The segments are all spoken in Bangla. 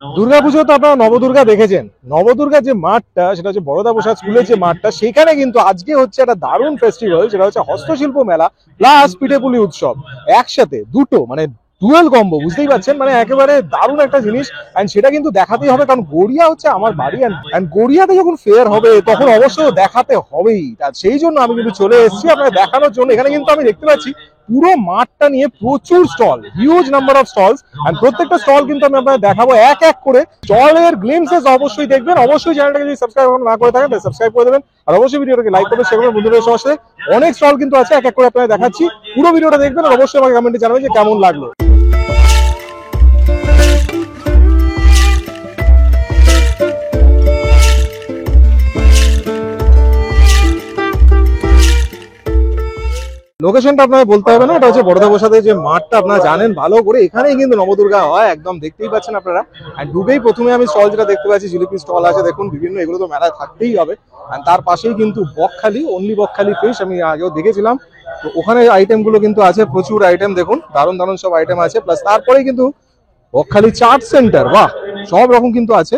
দুর্গাপুজো তো আপনারা নবদুর্গা দেখেছেন। নবদুর্গার যে মাঠটা, সেটা হচ্ছে বড়দা প্রসাদ স্কুলের যে মাঠটা, সেখানে কিন্তু আজকে হচ্ছে একটা দারুণ ফেস্টিভ্যাল, সেটা হচ্ছে হস্তশিল্প মেলা প্লাস পিঠেপুলি উৎসব একসাথে, দুটো মানে ডুয়েল কম্বো, বুঝতেই পারছেন, মানে একেবারে দারুণ একটা জিনিস। এন্ড সেটা কিন্তু দেখাতেই হবে, কারণ গড়িয়া হচ্ছে আমার বাড়ি, এন্ড গড়িয়াতে যখন ফেয়ার হবে তখন অবশ্যই দেখাতে হবেই। সেই জন্য আমি কিন্তু চলে এসেছি আপনাকে দেখানোর জন্য। এখানে কিন্তু আমি দেখতে পাচ্ছি পুরো মাঠটা নিয়ে প্রচুর stall, huge number of stalls, and প্রত্যেকটা স্টল কিন্তু আমি আপনাদের দেখাবো এক এক করে। স্টলের গ্লিমসেস অবশ্যই দেখবেন, অবশ্যই চ্যানেলটাকে যদি সাবস্ক্রাইব না করে থাকেন তাহলে সাবস্ক্রাইব করে দেবেন, আর অবশ্যই ভিডিওটাকে লাইক করবেন, শেয়ার করবেন বন্ধুদের সাথে। অনেক স্টল কিন্তু আছে, এক এক করে আপনাদের দেখাচ্ছি, পুরো ভিডিওটা দেখবেন আর অবশ্যই আমাকে কমেন্টে জানাবেন যে কেমন লাগলো। লোকেশনটা আপনাকে বলতে হবে না, এটা হচ্ছে বড়দা প্রসাদের যে মাঠটা, আপনারা জানেন ভালো করে, এখানেই কিন্তু নবদুর্গা হয়, একদম দেখতেই পাচ্ছেন আপনারা। আর ঢুকেই প্রথমে আমি স্টল যেটা দেখতে পাচ্ছি, জিলিপি স্টল আছে দেখুন, বিভিন্ন, এগুলো তো মেলায় থাকতেই হবে। আর তার পাশেই কিন্তু বকখালি, অনলি বকখালি ফিশ, আমি আগেও দেখেছিলাম, তো ওখানে আইটেম গুলো কিন্তু আছে, প্রচুর আইটেম দেখুন, দারুণ দারুণ সব আইটেম আছে। প্লাস তারপরেই কিন্তু বকখালি চাট সেন্টার, বাহ, সব রকম কিন্তু আছে।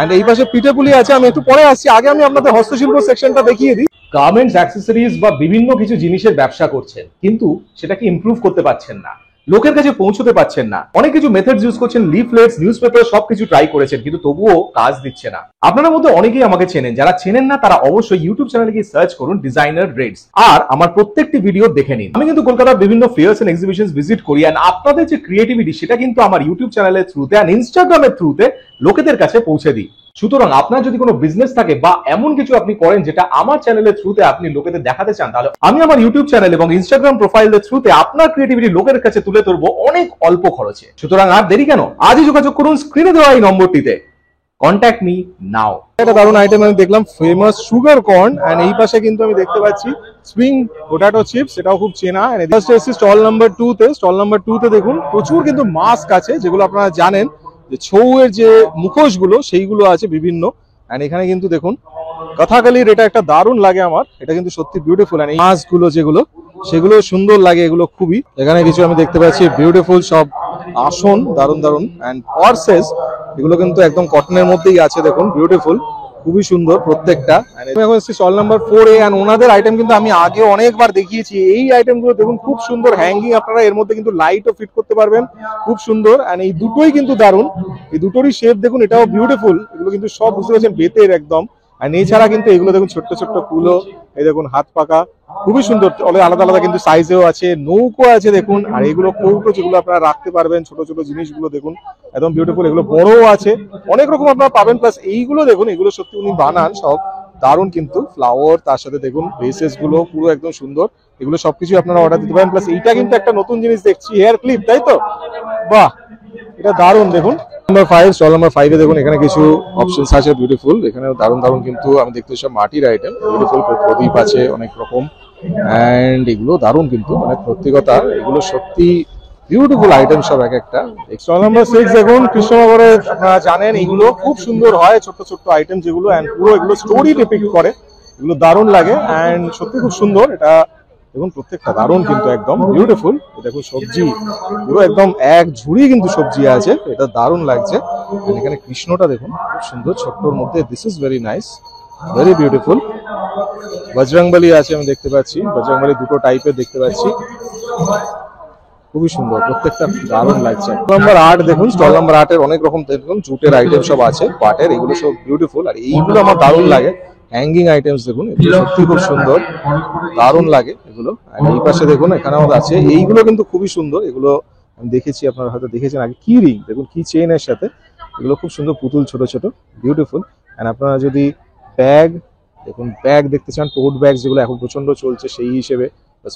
এন্ড এই পাশে পিঠেপুলি আছে, আমি একটু পরে আসছি, আগে আমি আপনাদের হস্তশিল্প সেকশনটা দেখিয়ে দিই। গার্মেন্টস, অ্যাক্সেসরিজ বা বিভিন্ন কিছু জিনিসের ব্যবসা করছেন, কিন্তু সেটাকে ইমপ্রুভ করতে পারছেন না, লোকের কাছে পৌঁছতে পারছেন না, অনেক কিছু মেথডস ইউজ করছেন, লিফলেটস, নিউজপেপার, সবকিছু ট্রাই করেছেন, কিন্তু তবুও কাজ দিচ্ছে না। আপনাদের মধ্যে অনেকেই আমাকে চেনেন, যারা চেনেন না তারা অবশ্যই ইউটিউব চ্যানেলে গিয়ে সার্চ করুন ডিজাইনার রেডস, আর আমার প্রত্যেকটি ভিডিও দেখে নিন। আমি কিন্তু কলকাতার বিভিন্ন ফেয়ার্স এন্ড এক্সিবিশনস ভিজিট করি, আর আপনাদের যে ক্রিয়েটিভিটি সেটা কিন্তু আমার ইউটিউব চ্যানেলের থ্রুতে আর ইনস্টাগ্রামের থ্রুতে লোকেদের কাছে পৌঁছে দিই। সুতরাং আপনার যদি কোনো বিজনেস থাকে বা এমন কিছু আপনি করেন যেটা আমার চ্যানেলের থ্রুতে আপনি লোকেদের দেখাতে চান, তাহলে আমি আমার ইউটিউব চ্যানেল এবং ইনস্টাগ্রাম প্রোফাইলের থ্রুতে আপনার ক্রিয়েটিভিটি লোকের কাছে তুলে ধরবো অনেক অল্প খরচে। সুতরাং আর দেরি কেন, আজই যোগাযোগ করুন স্ক্রিনে দেওয়া এই নম্বরটিতে, কন্ট্যাক্ট মি নাও। একটা দারুণ আইটেম আমি দেখলাম, ফেমাস সুগার কর্ন, এন্ড এই পাশে কিন্তু আমি দেখতে পাচ্ছি সুইং পটেটো চিপস, এটাও খুব চেনা। স্টল নাম্বার 2 তে, স্টল নাম্বার 2 তে দেখুন প্রচুর কিন্তু মাস্ক আছে, যেগুলো আপনারা জানেন যে ছৌয়ের যে মুখোশ গুলো সেইগুলো আছে বিভিন্ন। এন্ড এখানে কিন্তু দেখুন কথাকালির, এটা একটা দারুণ লাগে আমার, এটা কিন্তু সত্যি বিউটিফুল। এন্ড এই মাস্ক গুলো যেগুলো, সেগুলো সুন্দর লাগে, এগুলো খুবই। এখানে কিছু আমি দেখতে পাচ্ছি বিউটিফুল সব আসন, দারুণ দারুণ, এন্ড পার্সেস, এগুলো কিন্তু একদম কটনের মধ্যেই আছে, দেখুন বিউটিফুল, খুবই সুন্দর প্রত্যেকটা। এখন স্টল নাম্বার 4 এ, এন্ড ওনাদের আইটেম কিন্তু আমি আগে অনেকবার দেখিয়েছি। এই আইটেম গুলো দেখুন খুব সুন্দর হ্যাঙ্গিং, আপনারা এর মধ্যে কিন্তু লাইটও ফিট করতে পারবেন, খুব সুন্দর। এন্ড এই দুটোই কিন্তু দারুণ, এই দুটোরই শেপ দেখুন, এটাও বিউটিফুল। এগুলো কিন্তু সব বুঝতে পারছেন বেতের একদম। আর এছাড়া কিন্তু এগুলো দেখুন ছোট্ট ছোট্ট কুলো, এই দেখুন হাত পাকা, খুবই সুন্দর, আলাদা আলাদা কিন্তু সাইজেও আছে, নৌকো আছে দেখুন। আর এগুলো কৌটো, যেগুলো আপনারা রাখতে পারবেন, ছোট ছোট জিনিসগুলো দেখুন একদম বিউটিফুল। এগুলো বড়ও আছে, অনেক রকম আপনারা পাবেন। প্লাস এইগুলো দেখুন, এগুলো সত্যি উনি বানান সব দারুণ, কিন্তু ফ্লাওয়ার, তার সাথে দেখুন বেসেস গুলো পুরো একদম সুন্দর। এগুলো সবকিছু আপনারা অর্ডার দিতে পারেন। প্লাস এইটা কিন্তু একটা নতুন জিনিস দেখছি, হেয়ার ক্লিপ, তাই তো, বাহ, এটা দারুণ। দেখুন নাম্বার 5, স্টল নাম্বার 5 এ দেখুন, এখানে কিছু অপশনস আছে বিউটিফুল, এখানে দারুণ দারুণ কিন্তু আমি দেখতে সব মাটির আইটেম, বিউটিফুল প্রদীপ আছে অনেক রকম, এন্ড এগুলো দারুণ কিন্তু, মানে সত্যি কথা, এগুলো সত্যি বিউটিফুল আইটেম সব এক একটা। স্টল নাম্বার 6 দেখুন, কৃষ্ণনগরে আপনারা জানেন এগুলো খুব সুন্দর হয়, ছোট্ট ছোট্ট আইটেম যেগুলো, এন্ড পুরো এগুলো স্টোরি ডিপিক্ট করে, এগুলো দারুণ লাগে, এন্ড সত্যি খুব সুন্দর। এটা দেখুন প্রত্যেকটা দারুণ কিন্তু একদম বিউটিফুল। দেখুন সবজি পুরো একদম এক ঝুড়ি কিন্তু সবজি আছে, এটা দারুণ লাগছে। এখানে কৃষ্ণটা দেখুন খুব সুন্দর, ছোট্টর মধ্যে, this is very nice, very beautiful. Bajrangbali আছে আমি দেখতে পাচ্ছি, বজরংবলী দুটো টাইপের দেখতে পাচ্ছি, খুবই সুন্দর, প্রত্যেকটা দারুণ লাগছে। নাম্বার 8 দেখুন, স্টল নাম্বার 8 এর অনেক রকম দেখুন জুটের আইটেম সব আছে, পাটের, এগুলো সব বিউটিফুল। আর এইগুলো আমার দারুণ লাগে, হ্যাঙ্গিং আইটেমস দেখুন, এগুলো সত্যি খুব সুন্দর, দারুণ লাগে এগুলো। আর এই পাশে দেখুন এখানেও আছে, এইগুলো কিন্তু খুবই সুন্দর, এগুলো আমি দেখেছি, আপনারা হয়তো দেখেছেন আগে, কি রিং দেখুন, কি চেইনের সাথে, এগুলো খুব সুন্দর, পুতুল ছোট ছোট, বিউটিফুল। এন্ড আপনারা যদি ব্যাগ দেখুন, ব্যাগ দেখতে চান, টোট ব্যাগ যেগুলো এখন প্রচন্ড চলছে, সেই হিসেবে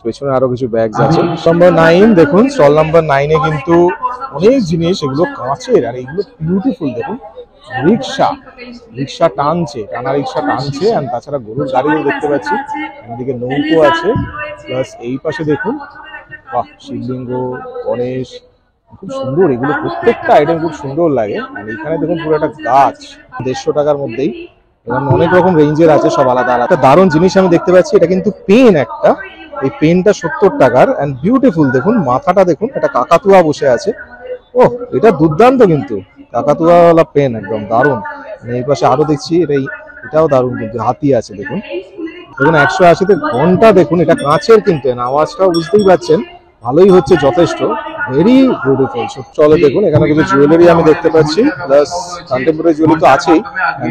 পেছনে আরো কিছু ব্যাগস আছে। নাম্বার 9 দেখুন, স্টল নাম্বার 9 এ কিন্তু অনেক জিনিস, এগুলো কাঁচের, আর এগুলো বিউটিফুল। দেখুন রিক্সা, রিক্সা টানছে, টানা রিক্সা টানছে, আর তাছাড়া গরুর গাড়িও দেখতে পাচ্ছি, এদিকে নৌকো আছে। প্লাস এই পাশে দেখুন, বাহ, শিবলিঙ্গ, গণেশ, খুব সুন্দর, এগুলো প্রত্যেকটা আইটেম খুব সুন্দর লাগে। আর এখানে দেখুন পুরো একটা গাছ, 150 টাকার মধ্যেই, এবং অনেক রকম রেঞ্জের আছে, সব আলাদা আলাদা। দারুণ জিনিস আমি দেখতে পাচ্ছি, এটা কিন্তু পেন একটা, এই পেনটা 70 টাকার, এন্ড বিউটিফুল। দেখুন মাথাটা দেখুন, এটা কাকাতুয়া বসে আছে, ও এটা দুর্দান্ত কিন্তু, কাকাতুয়াওয়ালা পেন একদম দারুণ। এই পাশে আরো দেখছি এটাও দারুণ, কিন্তু হাতি আছে দেখুন। দেখুন 180-তে ঘন্টা দেখুন, এটা কাঁচের কিন্তু আওয়াজটাও বুঝতেই পারছেন ভালোই হচ্ছে যথেষ্ট, ভেরি বিউটিফুল। চলো দেখুন এখানে কিছু জুয়েলারি আমি দেখতে পাচ্ছি, প্লাস কন্টেম্পোরারি জুয়েলারি তো আছেই,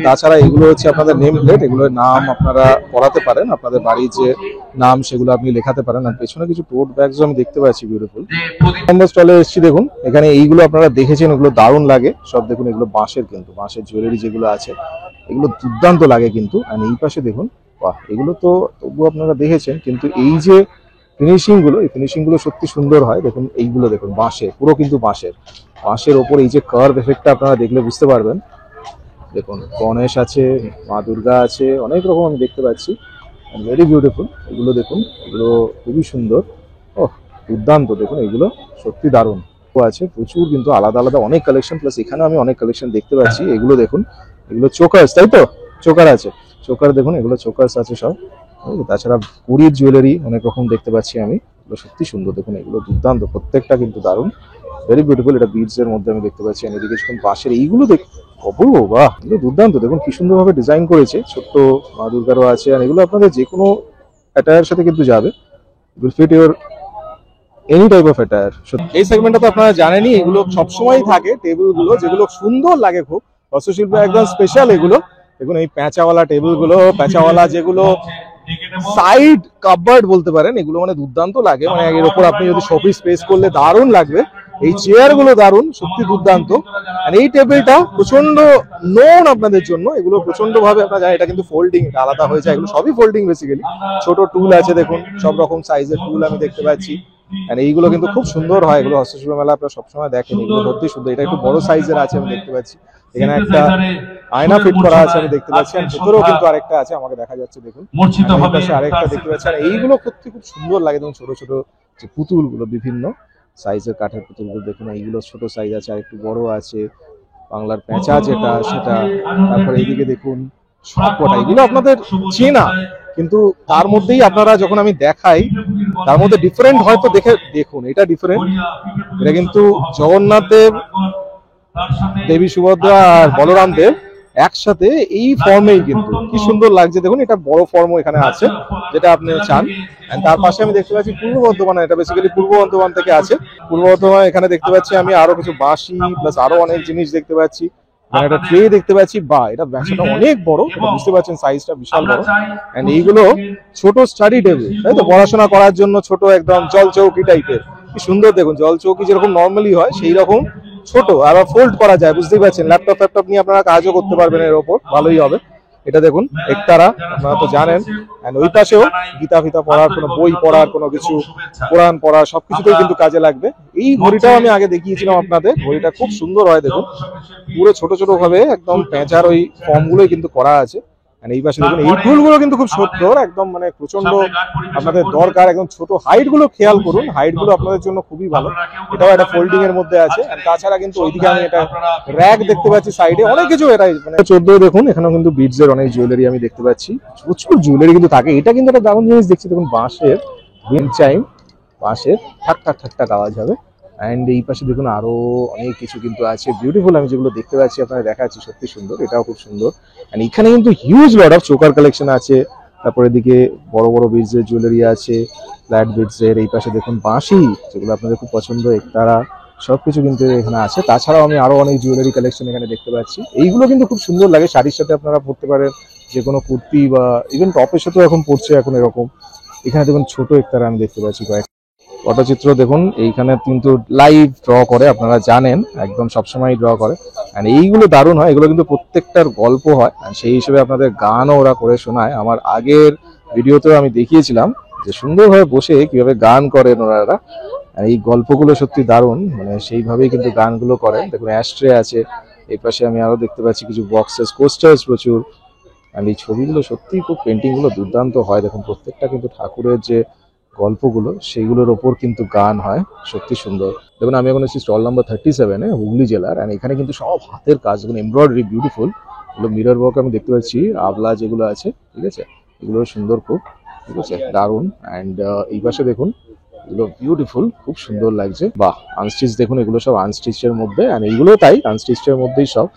তাছাড়া এগুলো হচ্ছে আপনাদের নেম প্লেট, এগুলোর নাম আপনারা পড়াতে পারেন, আপনাদের বাড়ির যে নাম সেগুলো আপনি লেখাতে পারেন। আর পেছনে কিছু টোট ব্যাগও আমি দেখতে পাচ্ছি বিউটিফুল। নম্বর স্টলে এসেছি দেখুন, এখানে এইগুলো আপনারা দেখেছেন, এগুলো দারুণ লাগে সব। দেখুন এগুলো বাঁশের, কিন্তু বাঁশের জুয়েলারি যেগুলো আছে এগুলো দুর্দান্ত লাগে কিন্তু। আর এই পাশে দেখুন, বাহ, এগুলো তো তবুও আপনারা দেখেছেন, কিন্তু এই যে ফিনিশিং গুলো, এই ফিনিশিং গুলো সত্যি সুন্দর হয়। দেখুন এইগুলো দেখুন বাঁশের, পুরো কিন্তু বাঁশের ওপর এই যে কার্ভ এফেক্টটা আপনারা দেখলে বুঝতে পারবেন। দেখুন গণেশ আছে, মা দুর্গা আছে, অনেক রকম আমি দেখতে পাচ্ছি, ভেরি বিউটিফুল। এগুলো দেখুন, এগুলো খুবই সুন্দর, ও দুর্দান্ত। দেখুন এগুলো সত্যি দারুণ আছে, প্রচুর কিন্তু আলাদা আলাদা অনেক কালেকশন, প্লাস এখানে আমি অনেক কালেকশন দেখতে পাচ্ছি। এগুলো দেখুন, এগুলো চোকার্স, তাই তো? চোকার আছে, চোকার দেখুন, এগুলো চোকার্স আছে সব। তাছাড়া কুড়ির জুয়েলারি অনেক রকম দেখতে পাচ্ছি আমি, এগুলো সত্যি সুন্দর। দেখুন এগুলো দুর্দান্ত, প্রত্যেকটা কিন্তু দারুণ, ভেরি বিউটিফুল। এটা বিডস এর মধ্যে আমি দেখতে পাচ্ছি। এদিকে দেখুন বাঁশের এইগুলো অপূর্ব, বাহ, এগুলো দুর্দান্ত। দেখুন কি সুন্দর ভাবে ডিজাইন করেছে, ছোট্ট মা দুর্গারও আছে। আর এগুলো আপনাদের যে কোনো অ্যাটায়ার সাথে কিন্তু যাবে, will fit your any type of attire. এই সেগমেন্টটা তো আপনারা জানেনই, এগুলো সবসময়ই থাকে টেবিল গুলো, যেগুলো সুন্দর লাগে খুব, হস্তশিল্প একদম স্পেশাল এগুলো। দেখুন এই প্যাঁচাওয়ালা টেবিল গুলো, প্যাঁচাওয়ালা যেগুলো সাইড কাপবোর্ড বলতে পারেন, এগুলো মানে দুর্দান্ত লাগে। মানে এর উপর আপনি যদি শোপিস স্পেস করলে দারুণ লাগবে। এই চেয়ার গুলো দারুণ, সত্যি দুর্দান্ত। আর এই টেবিলটা প্রচন্ড নোন আপনাদের জন্য, এগুলো প্রচন্ড ভাবে আপনারা জানেন, এটা কিন্তু ফোল্ডিং, এটা আলাদা হয়ে যায়, এগুলো সবই ফোল্ডিং বেসিক্যালি। ছোট টুল আছে দেখুন, সব রকম সাইজের টুল আমি দেখতে পাচ্ছি। আর এইগুলো কিন্তু খুব সুন্দর হয়, এগুলো হস্তশিল্প মেলা আপনারা সবসময় দেখেন, এগুলো সত্যি সুন্দর। এটা একটু বড় সাইজের আছে আমি দেখতে পাচ্ছি। এখানে একটা আয়না ফিট করা আছে আমি দেখতে পাচ্ছি, আর ভেতরেও কিন্তু আরেকটা আছে আমাকে দেখা যাচ্ছে দেখুন, পাশে আরেকটা দেখতে পাচ্ছি। আর এইগুলো সত্যি খুব সুন্দর লাগে। দেখুন ছোট ছোট যে পুতুল গুলো, বিভিন্ন সাইজের কাঠের পুতুল গুলো দেখুন, এইগুলো ছোট সাইজ আছে, আর একটু বড় আছে। বাংলার পেঁচা যেটা সেটা, তারপরে এইদিকে দেখুন সবকটা, এগুলো আপনাদের চেনা, কিন্তু তার মধ্যেই আপনারা যখন আমি দেখাই তার মধ্যে ডিফারেন্ট হয়তো দেখুন, এটা ডিফারেন্ট। এটা কিন্তু জগন্নাথ দেব, দেবী সুভদ্রা আর বলরাম দেব একসাথে এই ফর্মেই, কিন্তু কি সুন্দর লাগছে। দেখুন এটা বড় ফর্মও এখানে আছে, যেটা আপনি চান। তার পাশে আমি দেখতে পাচ্ছি পূর্ব বর্ধমান, এটা বেসিক্যালি পূর্ব বর্ধমান থেকে আছে। পূর্ব বর্ধমান এখানে দেখতে পাচ্ছি আমি আরো কিছু বাঁশি, প্লাস আরো অনেক জিনিস দেখতে পাচ্ছি। মানে একটা ট্রে দেখতে পাচ্ছি, বা এটা ব্যবসাটা অনেক বড়, এটা বুঝতে পারছেন সাইজটা বিশাল বড়। এন্ড এইগুলো ছোট স্টাডি টেবিল, তাই তো, পড়াশোনা করার জন্য ছোট একদম জল চৌকি টাইপের, কি সুন্দর। দেখুন জল চৌকি যেরকম নর্মালি হয় সেই রকম ছোট, আবার ফোল্ড করা যায়, বুঝতেই পারছেন। ল্যাপটপ নিয়ে আপনারা কাজও করতে পারবেন এর ওপর, ভালোই হবে। এটা দেখুন একতারা, আপনারা তো জানেন। এন্ড ওই পাশেও গীতা ফিতা পড়ার, কোনো বই পড়ার, কোনো কিছু কোরআন পড়ার, সবকিছুতেই কিন্তু কাজে লাগবে। এই ঘড়িটাও আমি আগে দেখিয়েছিলাম আপনাদের, ঘড়িটা খুব সুন্দর হয়। দেখুন পুরো ছোট ছোট ভাবে একদম পেঁচার ওই ফর্ম গুলোই কিন্তু করা আছে। এই পাশে দেখুন এই টুলগুলো কিন্তু খুব সুন্দর, একদম মানে প্রচন্ড আপনাদের দরকার। একদম ছোট হাইট গুলো খেয়াল করুন, হাইট গুলো আপনাদের জন্য খুবই ভালো। এটাও একটা ফোল্ডিং এর মধ্যে আছে। তাছাড়া কিন্তু ওইদিকে আমি এটা র্যাক দেখতে পাচ্ছি সাইডে, অনেক কিছু। এটা মানে 14 দেখুন, এখানেও কিন্তু বিডস এর অনেক জুয়েলারি আমি দেখতে পাচ্ছি, প্রচুর জুয়েলারি কিন্তু থাকে। এটা কিন্তু একটা দারুণ জিনিস দেখছি, দেখুন বাঁশের উইন্ড চাইম, বাঁশের ঠাক ঠাক ঠাক ঠাক আওয়াজ হবে। এন্ড এই পাশে দেখুন আরো অনেক কিছু কিন্তু আছে বিউটিফুল, আমি যেগুলো দেখতে পাচ্ছি আপনারা দেখাচ্ছি, সত্যি সুন্দর। এটাও খুব সুন্দর। এন্ড এখানে কিন্তু huge lot of choker collection আছে। তারপরে এদিকে বড় বড় বিডস এর জুয়েলারি আছে, ফ্ল্যাট বিডস এর। এই পাশে দেখুন বাঁশি, যেগুলো আপনাদের খুব পছন্দ, একতারা, সবকিছু কিন্তু এখানে আছে। তাছাড়াও আমি আরো অনেক জুয়েলারি কালেকশন এখানে দেখতে পাচ্ছি। এইগুলো কিন্তু খুব সুন্দর লাগে, শাড়ির সাথে আপনারা পরতে পারেন, যে কোনো কুর্তি বা ইভেন টপের সাথেও এখন পরছে এখন এরকম। এখানে দেখুন ছোট একতারা আমি দেখতে পাচ্ছি কয়েক পটচিত্র। দেখুন এইখানে কিন্তু লাইভ ড্র করে, আপনারা জানেন, একদম সবসময় ড্র করে। আর এইগুলো দারুণ হয়, এগুলো কিন্তু প্রত্যেকটার গল্প হয়, আর সেই হিসেবে আপনাদের গানও ওরা করে শোনায়। আমার আগের ভিডিওতেও আমি দেখিয়েছিলাম যে সুন্দরভাবে বসে কিভাবে গান করেন ওনারা। আর এই গল্পগুলো সত্যি দারুণ, মানে সেইভাবেই কিন্তু গানগুলো করেন। দেখুন অ্যাস্ট্রে আছে, এই পাশে আমি আরো দেখতে পাচ্ছি কিছু বক্সেস, কোস্টার্স প্রচুর। আর এই ছবিগুলো সত্যি খুব, পেন্টিং গুলো দুর্দান্ত হয়। দেখুন প্রত্যেকটা কিন্তু ঠাকুরের যে গল্পগুলো সেইগুলোর ওপর কিন্তু গান হয়, সত্যি সুন্দর। দেখুন আমি এখন এসেছি স্টল নাম্বার 37-এ, হুগলি জেলার। আর এখানে কিন্তু সব হাতের কাজ, দেখুন এমব্রয়ডারি বিউটিফুল, এগুলো মিরর ওয়ার্ক আমি দেখতে পাচ্ছি, আবলা যেগুলো আছে, ঠিক আছে, এগুলো সুন্দর খুব, ঠিক আছে, দারুণ। অ্যান্ড এই পাশে দেখুন এগুলো বিউটিফুল, খুব সুন্দর লাগছে। বাহ, আনস্টিচ দেখুন, এগুলো সব আনস্টিচের মধ্যে, এন্ড এইগুলো তাই আনস্টিচের মধ্যেই সব।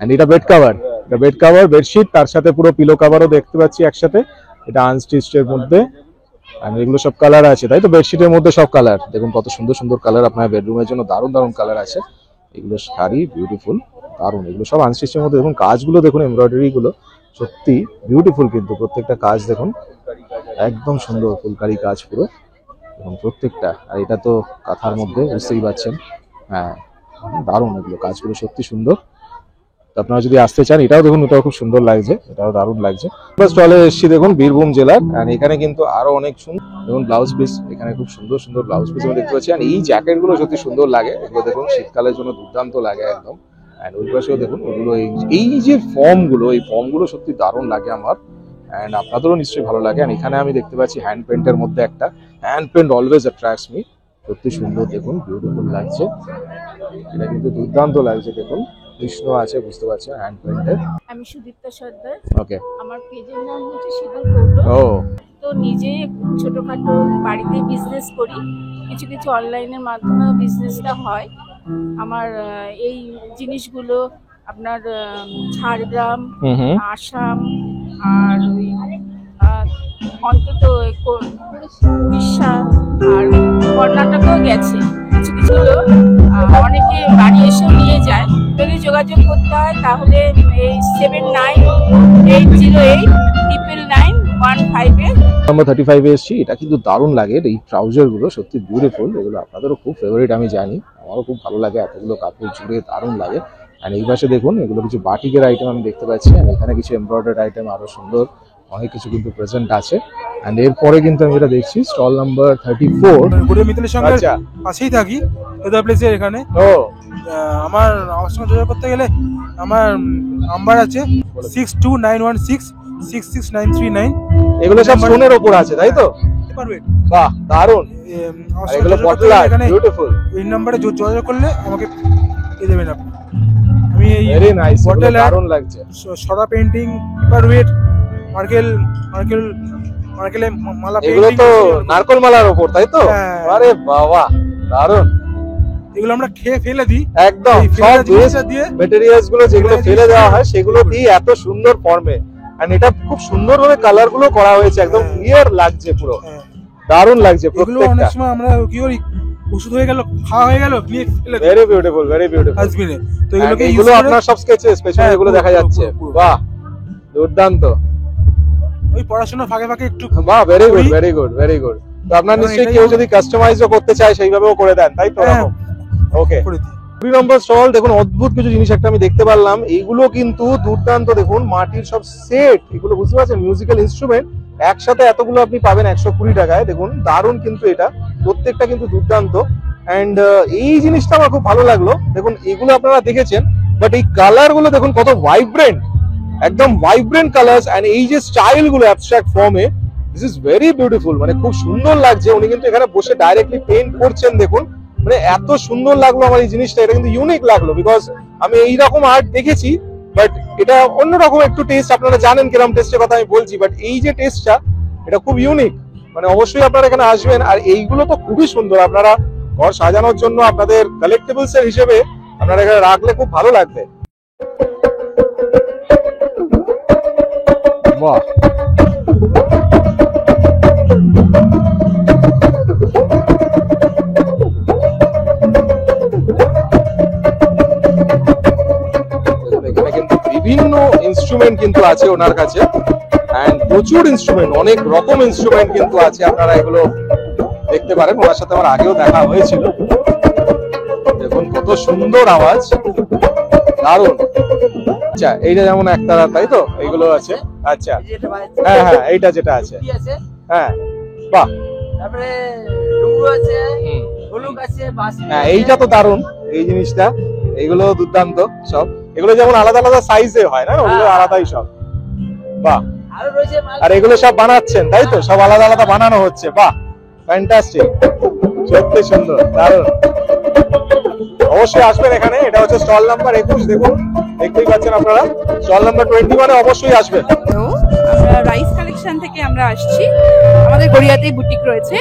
এন্ড এটা বেড কভার, এটা বেড কভার, বেডশিট, তার সাথে পুরো পিলো কভারও দেখতে পাচ্ছি একসাথে। এটা আনস্টিচের মধ্যে, এন্ড এগুলো সব কালার আছে, তাই তো? বেডশিটের মধ্যে সব কালার দেখুন, কত সুন্দর সুন্দর কালার আপনার বেডরুমের জন্য, দারুণ দারুণ কালার আছে। এগুলো শাড়ি বিউটিফুল, দারুণ। এগুলো সব আনস্টিচের মধ্যে দেখুন, কাজগুলো দেখুন, এমব্রয়ডারি গুলো সত্যি বিউটিফুল, কিন্তু প্রত্যেকটা কাজ দেখুন একদম সুন্দর, ফুলকারি কাজ পুরো এবং প্রত্যেকটা। আর এটা তো কাঁথার মধ্যে, বুঝতেই পারছেন। হ্যাঁ, দারুণ, এগুলো কাজগুলো সত্যি সুন্দর। তো আপনারা যদি আসতে চান, এটাও দেখুন, এটাও খুব সুন্দর লাগছে, এটাও দারুণ লাগছে। স্টলে এসেছি দেখুন বীরভূম জেলার, আর এখানে কিন্তু আরো অনেক সুন্দর দেখুন ব্লাউজ পিস, এখানে খুব সুন্দর সুন্দর ব্লাউজ পিস আমি দেখতে পাচ্ছি। আর এই জ্যাকেট গুলো সত্যি সুন্দর লাগে, এগুলো দেখুন শীতকালের জন্য দুর্দান্ত লাগে একদম। আর ওই পাশেও দেখুন ওগুলো, এই যে ফর্ম গুলো, এই ফর্ম গুলো সত্যি দারুণ লাগে আমার, এন্ড আপনাদেরও নিশ্চয়ই ভালো লাগে। আর এখানে আমি দেখতে পাচ্ছি হ্যান্ড পেন্টের মধ্যে একটা, hand paint always attracts me, সত্যি সুন্দর দেখুন, বিউটিফুল লাগছে। এটা কিন্তু দুর্দান্ত লাগছে দেখুন, কৃষ্ণ আছে, বুঝতে পারছেন হ্যান্ড পেন্টের। আমি সুদীপ্তা সর্দার। ওকে। আমার পেজের নাম হচ্ছে শীতল কৌটো। ও, তো নিজে ছোটখাটো বাড়িতে বিজনেস করি, কিছু কিছু অনলাইনের মাধ্যমে বিজনেসটা হয়। আমার এই জিনিসগুলো আপনার ঝাড়গ্রাম, আসাম, আর ওই অন্তত উড়িষ্যা আর কর্ণাটকেও গেছে। কিছু কিছু লোক অনেকে বাড়ি এসেও নিয়ে যায়। যদি যোগাযোগ করতে হয় তাহলে এই 7980899158 নাম্বার 35 এ এসেছি। এটা কিন্তু দারুণ লাগে, এই ট্রাউজার গুলো সত্যি বিউটিফুল, এগুলো আপনাদেরও খুব ফেভারিট আমি জানি, আমারও খুব ভালো লাগে, এতগুলো কাপড় জুড়ে দারুণ লাগে। আর এই পাশে দেখুন, এগুলো কিছু বাটিকের আইটেম আমি দেখতে পাচ্ছি, আর এখানে কিছু এমব্রয়ডারি আইটেম আরো সুন্দর অনেক কিছু কিন্তু প্রেজেন্ট আছে। এন্ড এরপরে কিন্তু আমি যেটা দেখছি স্টল নাম্বার 34, গুড়ে মিতালের সঙ্গে আচ্ছা, পাশেই থাকি, ওদের প্লেসের এখানে। ও আমার সঙ্গে যোগাযোগ করতে গেলে আমার নাম্বার আছে 6291666939। এগুলো সব ফোনের ওপর আছে, তাই তো? পারবে। বাহ, দারুণ। আমার আর সঙ্গে এগুলো যোগাযোগ করতে পটলা, গেলে এখানে বিউটিফুল, এই নাম্বারে যোগাযোগ করলে আমাকে পেয়ে যাবেন আপনি। আমি এই ভেরি নাইস, বটল দারুণ লাগছে। সরা পেন্টিং, পেপার ওয়েট, মার্কেল মার্কেলে মালা এগুলো তো নারকল মালার ওপর, তাই তো? হ্যাঁ। আরে বাবা, দারুণ। এগুলো আমরা খেয়ে ফেলে দিই, একদম এই সব ফেলে জিনিসটা দিয়ে মেটেরিয়ালস গুলো যেগুলো ফেলে ফেলে দেওয়া জিনিসটা হয় সেগুলো দিয়ে এত সুন্দর ফর্মে, আর এটা খুব সুন্দর ভাবে কালার গুলো করা হয়েছে, একদম হ্যাঁ। ক্লিয়ার লাগছে পুরো, হ্যাঁ। দারুণ লাগছে এগুলো অনেক প্রত্যেকটা। সময় আমরা কি করি, ওষুধ হয়ে গেল, খাওয়া হয়ে গেল, নিয়ে ফেলে দিই ভেরি বিউটিফুল, ভেরি বিউটিফুল। ডাস্টবিনে। তো এগুলোকে এগুলো ইউজ করে আপনার সব স্কেচেস পেছনে হ্যাঁ, এগুলো পুরো, দেখা পুরো, যাচ্ছে, পুরো। বাহ, দুর্দান্ত, ওই পড়াশোনার ফাঁকে ফাঁকে একটু বাহ, ভেরি গুড, করি। Very good, very good. তো আপনার কারণ নিশ্চয়ই এটাই কেউ আমার- যদি কাস্টমাইজও করতে চায় সেইভাবেও করে দেন, তাই তো? হ্যাঁ, ওকে। করে দিই। 2 নম্বর স্টল দেখুন, অদ্ভুত কিছু জিনিস একটা আমি দেখতে পারলাম, এইগুলো কিন্তু দুর্দান্ত দেখুন, মাটির সব সেট, এগুলো বুঝতে পারছেন, মিউজিক্যাল ইনস্ট্রুমেন্ট একসাথে এতগুলো আপনি পাবেন 120 টাকায়, দেখুন দারুণ কিন্তু এটা, প্রত্যেকটা কিন্তু দুর্দান্ত। এন্ড এই জিনিসটা আমার খুব ভালো লাগলো, দেখুন এগুলো আপনারা দেখেছেন, বাট এই কালার গুলো দেখুন কত ভাইব্রেন্ট, একদম ভাইব্রেন্ট কালার্স, এন্ড এই যে স্টাইল গুলো অ্যাবস্ট্রাক্ট ফর্মে, দিস ইজ ভেরি বিউটিফুল, মানে খুব সুন্দর লাগছে। উনি কিন্তু এখানে বসে ডাইরেক্টলি পেইন্ট করছেন, দেখুন মানে এত সুন্দর লাগলো আমার এই জিনিসটা, এটা কিন্তু ইউনিক লাগলো, বিকজ আমি এইরকম আর্ট দেখেছি, বাট এটা অন্যরকম একটু টেস্ট, আপনারা জানেন কিরকম টেস্টের কথা আমি বলছি, বাট এই যে টেস্টটা এটা খুব ইউনিক, মানে অবশ্যই আপনারা এখানে আসবেন। আর এইগুলো তো খুবই সুন্দর, আপনারা ঘর সাজানোর জন্য আপনাদের কালেক্টেবলস এর হিসেবে আপনারা এখানে রাখলে খুব ভালো লাগবে। বাহ, এখানে কিন্তু বিভিন্ন ইনস্ট্রুমেন্ট কিন্তু আছে ওনার কাছে, এন্ড প্রচুর ইনস্ট্রুমেন্ট, অনেক রকম ইনস্ট্রুমেন্ট কিন্তু আছে, আপনারা এগুলো দেখতে পারেন। ওনার সাথে আমার আগেও দেখা হয়েছিল, দেখুন কত সুন্দর আওয়াজ, দারুণ। আচ্ছা, এইটা যেমন একতারা, তাই তো? এইগুলো আছে, আচ্ছা, হ্যাঁ হ্যাঁ, এইটা যেটা আছে, হ্যাঁ, বাহ, তারপরে ডুঙ্গু আছে, হুম। হলুক আছে, বাঁশি হ্যাঁ, আছে। এইটা তো দারুণ, এই জিনিসটা, এগুলো দুর্দান্ত সব, এগুলো যেমন আলাদা আলাদা সাইজে হয় না, ওগুলো আলাদাই সব, বাহ। আরো রয়েছে মাল। আর এগুলো সব বানাচ্ছেন, তাই তো? সব আলাদা আলাদা বানানো হচ্ছে, বাহ, ফ্যান্টাস্টিক, সত্যি সুন্দর, দারুণ। অবশ্যই আসবেন এখানে, এটা হচ্ছে স্টল নাম্বার 21, দেখুন দেখতেই পাচ্ছেন আপনারা, স্টল নাম্বার 21 অবশ্যই আসবেন। আমরা রাইস কালেকশন কালেকশন থেকে আমরা আসছি। আমাদের গড়িয়াতেই বুটিক রয়েছে।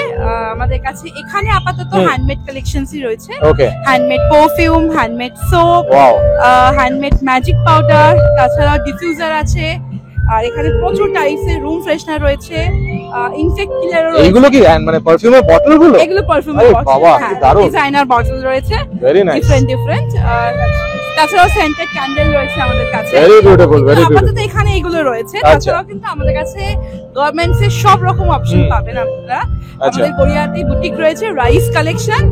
আমাদের কাছে এখানে আপাতত হ্যান্ডমেড কালেকশনসই রয়েছে। Okay, handmade perfume, handmade soap, wow, handmade magic powder, তাছাড়া ডিফিউজার আছে। আর এখানে প্রচুর টাইপসের রুম ফ্রেশনার রয়েছে, ইনসেক্ট কিলারও রয়েছে। এইগুলো কি মানে পারফিউমের বটল গুলো? এগুলো পারফিউমের আরে বটল, বাবা, কি দারুণ। ডিজাইনার বটল রয়েছে, ভেরি নাইস, ডিফারেন্ট। তাছাড়াও সেন্টেড ক্যান্ডেল রয়েছে আমাদের কাছে। ভেরি বিউটিফুল, ভেরি আপাতত বিউটিফুল। এখানে এগুলো রয়েছে। আচ্ছা। তাছাড়াও কিন্তু আমাদের কাছে গার্মেন্টস এর সব রকম অপশন পাবেন আপনারা। আচ্ছা। আমাদের গড়িয়াতেই বুটিক রয়েছে, রাইস কালেকশন।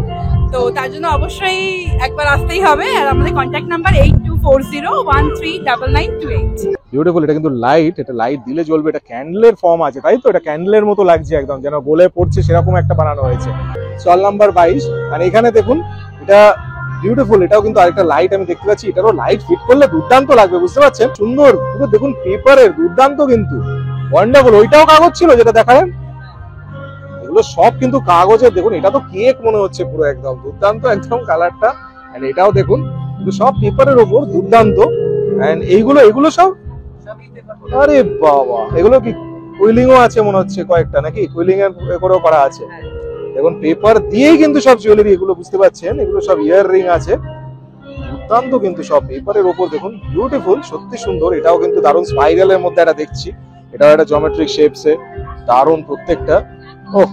তো তার জন্য অবশ্যই একবার আসতেই হবে। আর আমাদের কন্ট্যাক্ট নাম্বার 8240139928। বিউটিফুল। এটা কিন্তু লাইট, এটা লাইট দিলে জ্বলবে, এটা ক্যান্ডেলের ফর্ম আছে, তাই তো? এটা ক্যান্ডেলের মতো লাগছে একদম, যেন গলে পড়ছে সেরকম একটা বানানো হয়েছে। Stall number 22। আর এখানে দেখুন, এটা বিউটিফুল। এটাও কিন্তু আরেকটা লাইট আমি দেখতে পাচ্ছি। এটারও লাইট ফিট করলে দুর্দান্ত লাগবে, বুঝতে পারছেন? সুন্দর, পুরো দেখুন পেপারের, দুর্দান্ত কিন্তু, ওয়ান্ডারফুল। ওইটাও কাগজ ছিল যেটা দেখালেন, এগুলো সব কিন্তু কাগজের। দেখুন, এটা তো কেক মনে হচ্ছে পুরো, একদম দুর্দান্ত একদম কালারটা। এন্ড এটাও দেখুন, কিন্তু সব পেপারের ওপর, দুর্দান্ত। এন্ড এগুলো সব, আরে বাবা, এগুলো কি কুইলিংও আছে মনে হচ্ছে কয়েকটা, নাকি কুইলিং এর করেও করা আছে? দেখুন, পেপার দিয়েই কিন্তু সব জুয়েলারি, এগুলো বুঝতে পারছেন, এগুলো সব ইয়ার রিং আছে, দুর্দান্ত কিন্তু সব পেপারের ওপর। দেখুন, বিউটিফুল, সত্যি সুন্দর। এটাও কিন্তু দারুণ, স্পাইরালের মধ্যে এটা দেখছি, এটাও একটা জিওমেট্রিক শেপসে, দারুণ প্রত্যেকটা। ওহ,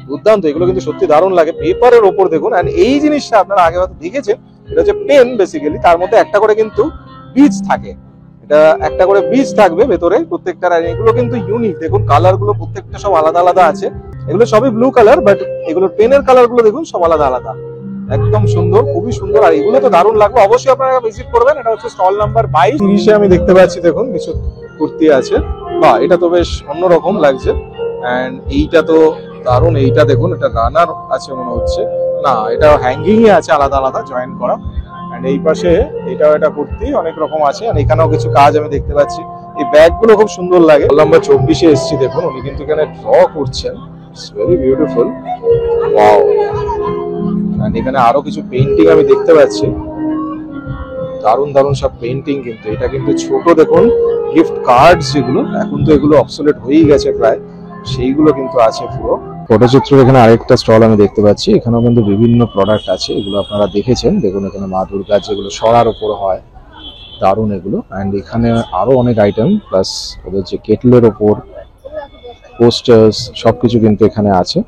দুর্দান্ত, এগুলো কিন্তু সত্যি দারুণ লাগে পেপারের ওপর। দেখুন, আর এই জিনিসটা আপনারা আগে হয়তো দেখেছেন, এটা হচ্ছে পেন বেসিক্যালি, তার মধ্যে একটা করে কিন্তু বীজ থাকে, এটা একটা করে বীজ থাকবে ভেতরে প্রত্যেকটার। আর এগুলো কিন্তু ইউনিক, দেখুন কালার গুলো প্রত্যেকটা সব আলাদা আলাদা আছে। এগুলো সবই ব্লু কালার, বাট এগুলো পেনের কালার গুলো দেখুন সব আলাদা আলাদা, একদম সুন্দর, খুবই সুন্দর। আর এগুলো তো দারুণ লাগবে, অবশ্যই আপনারা ভিজিট করবেন। এটা হচ্ছে স্টল নাম্বার 22। 30-এ আমি দেখতে পাচ্ছি, দেখুন কিছু কুর্তি আছে, বাহ, এটা তো বেশ অন্যরকম লাগছে। এন্ড এইটা তো দারুণ, এইটা দেখুন, এটা রানার আছে মনে হচ্ছে, না এটা হ্যাঙ্গিং এ আছে আলাদা আলাদা জয়েন করা। এন্ড এই পাশে এটাও একটা কুর্তি, অনেক রকম আছে। আর এখানেও কিছু কাজ আমি দেখতে পাচ্ছি। এই ব্যাগ গুলো খুব সুন্দর লাগে। নাম্বার 24-এ এসেছি, দেখুন উনি কিন্তু এখানে ড্র করছেন, it's very beautiful, wow. And এখানে আরো কিছু পেইন্টিং আমি দেখতে পাচ্ছি, দারুণ দারুণ সব পেইন্টিং। কিন্তু এটা কিন্তু ছোট, দেখুন গিফট কার্ডস যেগুলো, এখন তো এগুলো অবসোলেট হয়েই গেছে প্রায়, সেইগুলো কিন্তু আছে পুরো। পটচিত্রের এখানে আরেকটা স্টল আমি দেখতে পাচ্ছি, এখানেও কিন্তু বিভিন্ন প্রোডাক্ট আছে, এগুলো আপনারা দেখেছেন। দেখুন, এখানে মা দুর্গার যেগুলো সরার উপর হয়, দারুণ এগুলো। অ্যান্ড এখানে আরো অনেক আইটেম, প্লাস ওদের যে কেটলের ওপর পোস্টার্স সবকিছু কিন্তু এখানে আছে।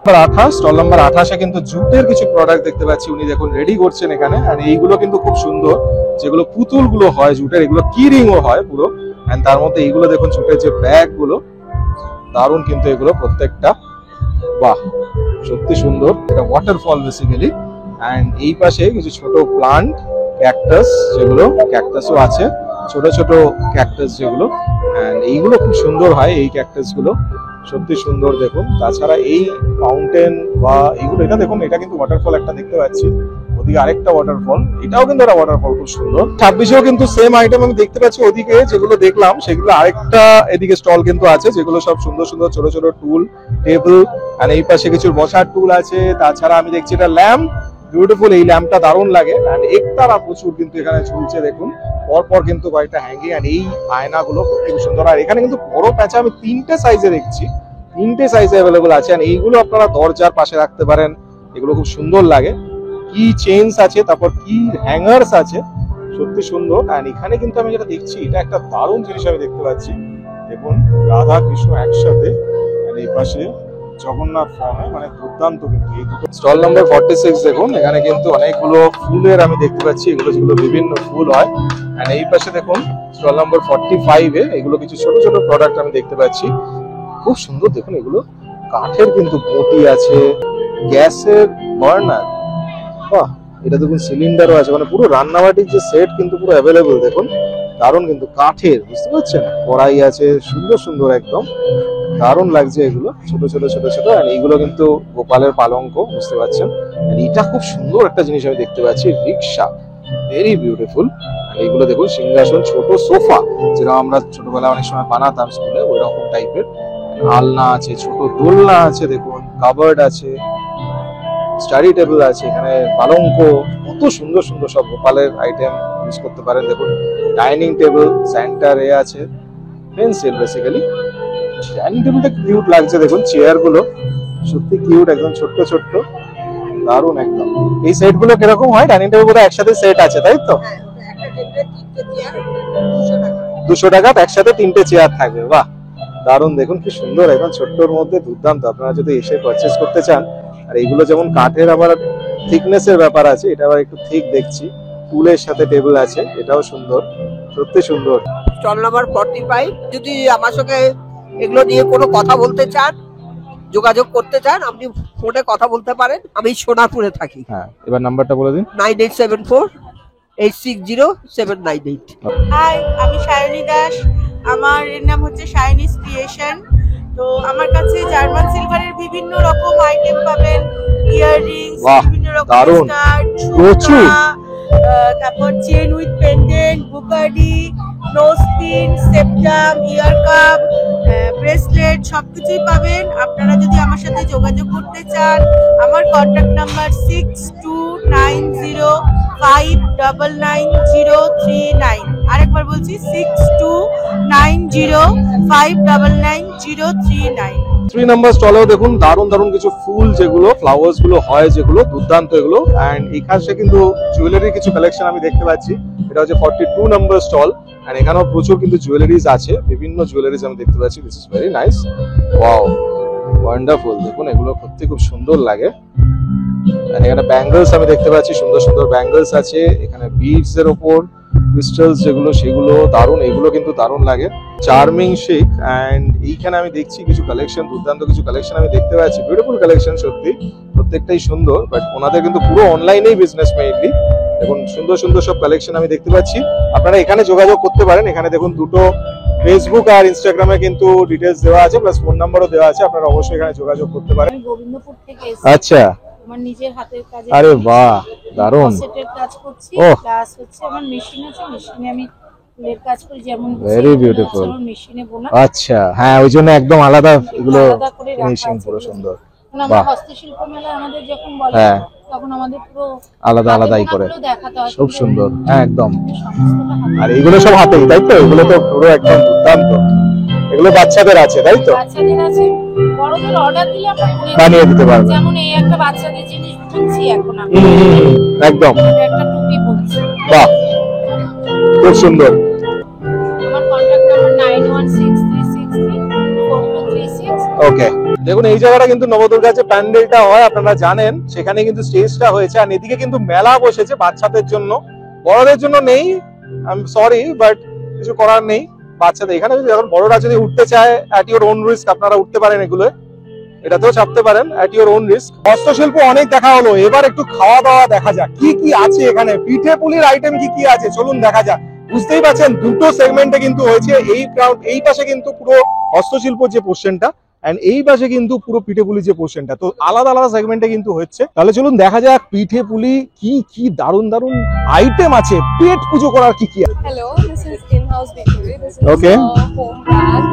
28, স্টল নাম্বার 28-এ কিন্তু জুটের কিছু প্রোডাক্ট দেখতে পাচ্ছি, উনি দেখুন রেডি করছেন এখানে। আর এইগুলো কিন্তু খুব সুন্দর, যেগুলো পুতুল গুলো হয় জুটের, এগুলো কি রিংও হয় পুরো। এন্ড তার মধ্যে এইগুলো দেখুন, জুটের যে ব্যাগ গুলো, দারুণ কিন্তু এগুলো প্রত্যেকটা, বাহ, সত্যি সুন্দর। এটা ওয়াটারফল বেসিক্যালি। এন্ড এই পাশে কিছু ছোট প্লান্ট, ক্যাকটাস, যেগুলো ক্যাকটাসও আছে, ছোট ছোট ক্যাকটাস যেগুলো। এন্ড এইগুলো খুব সুন্দর হয়, এই ক্যাকটাস গুলো সত্যি সুন্দর। দেখুন, তাছাড়া এই ফাউন্টেন বা এইগুলো, এটা দেখুন, এটা কিন্তু ওয়াটারফল একটা দেখতে পাচ্ছি, ওদিকে আরেকটা ওয়াটারফল, এটাও কিন্তু একটা ওয়াটারফল, খুব সুন্দর। 26-এও কিন্তু সেম আইটেম আমি দেখতে পাচ্ছি ওদিকে, যেগুলো দেখলাম সেগুলো আরেকটা এদিকে স্টল কিন্তু আছে, যেগুলো সব সুন্দর সুন্দর ছোট ছোট টুল, টেবিল। আর এই পাশে কিছু বসার টুল আছে। তাছাড়া আমি দেখছি এটা ল্যাম্প, বিউটিফুল, এই ল্যাম্পটা দারুণ লাগে। এন্ড একতারা প্রচুর কিন্তু এখানে ঝুলছে, দেখুন পরপর কিন্তু কয়েকটা হ্যাঙ্গিং। আর এই আয়নাগুলো খুব সুন্দর। আর এখানে কিন্তু বড় প্যাঁচা আমি 3টে সাইজে দেখছি, 3টে সাইজে অ্যাভেলেবল আছে। আর এইগুলো আপনারা দরজার পাশে রাখতে পারেন, এগুলো খুব সুন্দর লাগে। কি চেইনস আছে, তারপর কি হ্যাঙ্গারস আছে, সত্যি সুন্দর। আর এখানে কিন্তু আমি যেটা দেখছি, এটা একটা দারুণ জিনিস আমি দেখতে পাচ্ছি, দেখুন রাধা কৃষ্ণ একসাথে, আর এই পাশে জগন্নাথ ফর্মে, মানে দুর্দান্ত কিন্তু এই দুটো। স্টল নাম্বার 46 দেখুন, এখানে কিন্তু অনেকগুলো ফুলের আমি দেখতে পাচ্ছি, এগুলো যেগুলো বিভিন্ন ফুল হয়। আর এই পাশে দেখুন স্টল নাম্বার 45-এ এগুলো কিছু ছোট ছোট প্রোডাক্ট আমি দেখতে পাচ্ছি, খুব সুন্দর। দেখুন, এগুলো কাঠের কিন্তু বটি আছে, গ্যাসের বার্নার, বাহ, এটা দেখুন সিলিন্ডারও আছে, মানে পুরো রান্নাবাটির যে সেট কিন্তু পুরো অ্যাভেলেবল। দেখুন দারুণ কিন্তু কাঠের, বুঝতে পারছেন, কড়াই আছে, সুন্দর সুন্দর একদম দারুণ লাগছে এগুলো, ছোট ছোট ছোট ছোট। আর এইগুলো কিন্তু গোপালের পালঙ্ক, বুঝতে পারছেন। আর এটা খুব সুন্দর একটা জিনিস আমি দেখতে পাচ্ছি, রিক্সা, ভেরি বিউটিফুল। আর এইগুলো দেখুন সিংহাসন, ছোট সোফা, যেটা আমরা ছোটবেলায় অনেক সময় বানাতাম স্কুলে, ওই রকম টাইপের। আলনা আছে, ছোট দোলনা আছে, দেখুন কাবার্ড আছে, স্টাডি টেবিল আছে, এখানে পালঙ্ক, কত সুন্দর সুন্দর সব গোপালের আইটেম ইউজ করতে পারেন। দেখুন ডাইনিং টেবিল, সেন্টার এ আছে, পেন্সিল বেসিক্যালি, ডাইনিং টেবিলটা কিউট লাগছে, দেখুন চেয়ার গুলো সত্যি কিউট, একদম ছোট্ট ছোট্ট, দারুন একদম। এই সেট গুলো কিরকম হয়? ডাইনিং টেবিল বোধহয় একসাথে সেট আছে, তাই তো? 200 টাকা একসাথে 3টে চেয়ার থাকবে, বাহ দারুন। দেখুন কি সুন্দর, একদম ছোট্টর মধ্যে দুর্দান্ত। আপনারা যদি এসে পারচেজ করতে চান, আর এইগুলো যেমন কাঠের আবার থিকনেসের ব্যাপার আছে, এটা আবার একটু ঠিক দেখছি, টুলের সাথে টেবিল আছে, এটাও সুন্দর, সত্যি সুন্দর। Stall number 45। যদি আমার সঙ্গে এগুলো নিয়ে কোনো কথা বলতে চান, যোগাযোগ করতে চান, আপনি ফোনে কথা বলতে পারেন। আমি সোনারপুরে থাকি। হ্যাঁ, এবার নাম্বারটা বলে দিন। 9874-860-798। হাই, আমি সায়নী দাস। আমার এর নাম হচ্ছে শাইনিস ক্রিয়েশন। তো আমার কাছে জার্মান সিলভারের বিভিন্ন রকম আইটেম পাবেন, ইয়াররিংস, বাহ, বিভিন্ন রকম দারুণ, স্টাড, প্রচুর। তারপর চেন উইথ পেন্ডেন্ট, বুকাডি, nose pin, septum, ear cuff, bracelet সবকিছুই পাবেন। আপনারা যদি আমার সাথে যোগাযোগ করতে চান, আমার কন্ট্যাক্ট নাম্বার 6290599039। আরেকবার বলছি 6290599039। 3 নাম্বার স্টলেও দেখুন দারুন দারুন কিছু ফুল, যেগুলো ফ্লাওয়ার্স গুলো হয়, যেগুলো দুর্দান্ত এগুলো। এন্ড এখানে কিন্তু জুয়েলারি কিছু কালেকশন আমি দেখতে পাচ্ছি। এটা হচ্ছে 42 নাম্বার স্টল, এন্ড এখানেও প্রচুর কিন্তু জুয়েলারিজ আছে, বিভিন্ন জুয়েলারিজ আমি দেখতে পাচ্ছি। This is very nice, wow, wonderful. দেখুন এগুলো সত্যি খুব সুন্দর লাগে। এন্ড এখানে ব্যাঙ্গলস আমি দেখতে পাচ্ছি, সুন্দর সুন্দর ব্যাঙ্গলস আছে এখানে, বিডস এর উপর ক্রিস্টালস যেগুলো, সেগুলো দারুন, এগুলো কিন্তু দারুন লাগে। চার্মিং শেক, এন্ড এইখানে আমি দেখছি কিছু কালেকশন, দুর্দান্ত কিছু কালেকশন আমি দেখতে পাচ্ছি, বিউটিফুল কালেকশন, সত্যি প্রত্যেকটাই সুন্দর। বাট ওনাদের কিন্তু পুরো অনলাইনেই বিজনেস মেইনলি। দেখুন সুন্দর সুন্দর সব কালেকশন আমি দেখতে পাচ্ছি। আপনারা এখানে যোগাযোগ করতে পারেন। এখানে দেখুন দুটো ফেসবুক আর ইনস্টাগ্রামে কিন্তু ডিটেলস দেওয়া আছে, প্লাস ফোন নাম্বারও দেওয়া আছে, আপনারা অবশ্যই এখানে যোগাযোগ করতে পারেন। আমি গোবিন্দপুর থেকে এসেছি। আচ্ছা, আমার নিজের হাতের কাজে আরে বাহ, দারুন। সেটের কাজ করছি, ওহ। প্লাস হচ্ছে আমার মেশিন আছে, মেশিনে আমি ফুলের কাজ করি, যেমন Very beautiful. আমার মেশিনে বোনা। আচ্ছা, হ্যাঁ, ওই জন্য একদম আলাদা এগুলো আলাদা করে রাখা ফিনিশিং আছে পুরো এগুলো। সুন্দর। কারণ আমরা বাহ। হস্তশিল্প মেলায় আমাদের যখন বলে, হ্যাঁ। তখন আমাদের পুরো আলাদা আলাদাই হাতে করে, বোনাগুলো দেখাতে হয়। খুব কিন্তু সুন্দর, হ্যাঁ একদম। সমস্তটা হাতে। আর এগুলো সব হাতেই, তাই তো? এগুলো তো পুরো একদম দুর্দান্ত। এগুলো বাচ্চাদের আছে, তাই তো? বাচ্চাদের আছে, বড়দের অর্ডার দিলে আমরা বানিয়ে দিতে পারবেন। যেমন এই একটা বাচ্চাদের জিনিস বুনছি এখন আমি, একদম, এটা একটা টুপি বুনছি। বাহ, খুব সুন্দর। আমার কন্ট্যাক্ট নাম্বার 9163634236। ওকে, দেখুন এই জায়গাটা কিন্তু নবদুর্গা যে প্যান্ডেলটা হয় আপনারা জানেন, সেখানে কিন্তু স্টেজটা হয়েছে, আর এদিকে কিন্তু মেলা বসেছে বাচ্চাদের জন্য, বড়দের জন্য নেই, আই এম সরি, বাট কিছু করার নেই। বাচ্চাদের এখানে যদি এখন বড়রা যদি উঠতে চায়, অ্যাট ইওর ওন রিস্ক আপনারা উঠতে পারেন, এগুলো এটাতেও চাপতে পারেন, অ্যাট ইওর ওন রিস্ক। হস্তশিল্প অনেক দেখা হলো, এবার একটু খাওয়া দাওয়া দেখা যাক, কি কি আছে এখানে, পিঠে পুলির আইটেম কি কি আছে, চলুন দেখা যাক। বুঝতেই পারছেন দুটো সেগমেন্টে কিন্তু হয়েছে, এই পাশে কিন্তু পুরো হস্তশিল্প যে পোর্শনটা, এন্ড এই পাশে কিন্তু পুরো পিঠে পুলি যে পোর্শনটা, তো আলাদা আলাদা সেগমেন্টে কিন্তু হচ্ছে। তাহলে চলুন দেখা যাক পিঠে পুলি কি কি দারুন দারুন আইটেম আছে, পেট পুজো করার কি কি আছে। Hello, this is In-House Bakery. This is Okay. a home brand,